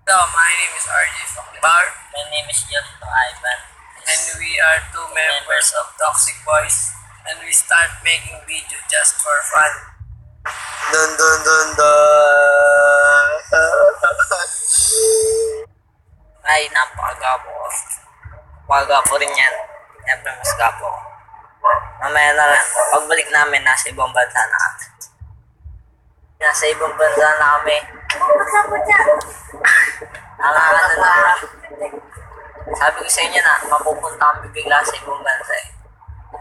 Hello, my name is RJ Fakbar, My name is Joshua Ivan. and we are two members of Toxic Boys, and we start making video just for fun. Dun dun dun dun. Ay, napakagapo ko. Napakagapo rin yan. Siyempre, mas gapo ko. Mamaya na lang, pagbalik namin, nasa ibang bansa na kami. Nasa ibang bansa na kami. Nakakano na. Sabi ko sa inyo na, mapupunta kami bigla sa ibang bansa eh.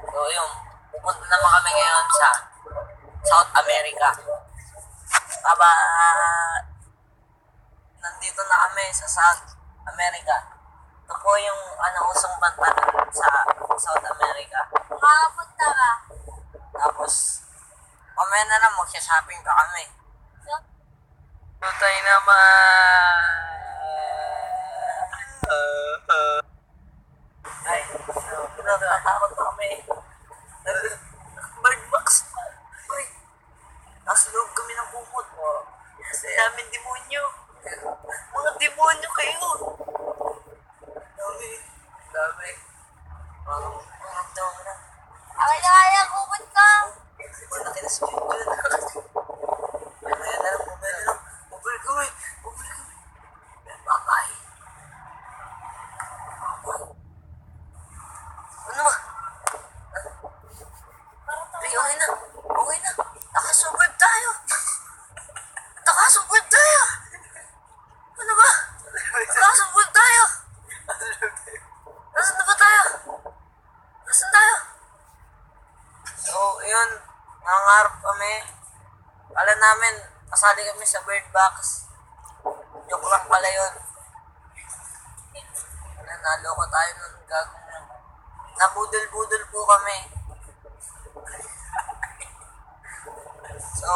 So yun, pupunta naman kami ngayon sa South America. Nandito na kami sa South America. Ito po yung usong banta sa South America. Makapunta ka. Tapos, mamaya na lang magsha-shopping pa kami. Tutay naman. Ay, natatakot pa kami. Bird box. Uy, nasa loob kami ng kumot. Kasi daming demonyo. Mga demonyo kayo. Dami. Dami. Parang daw na. Kaya kumot ka. Malaki na si Junjun. Mamaya na lang, mamaya na lang. Bubalik kami. Bye-bye. Ano ba? Ay, okay na. Okay na. Nakasurvive tayo. Nakasurvive tayo. Ano ba? Nakasurvive tayo. Nasaan na ba tayo? Nasaan tayo? So, yun. Nangangarap kami. Alam namin, kasali kami sa bird box. Joke lang pala yun. Naloko tayo nun. Gagawin yun. Nabudol-budol po kami. So,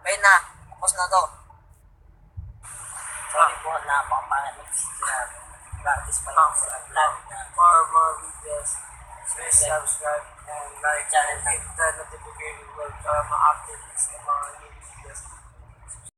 ayun na. Tapos na to. Sorry po, napakapangat. Practice pa lang sa vlog na. For more videos, please subscribe and like Channel and hit the notification bell para ma-update sa mga new videos.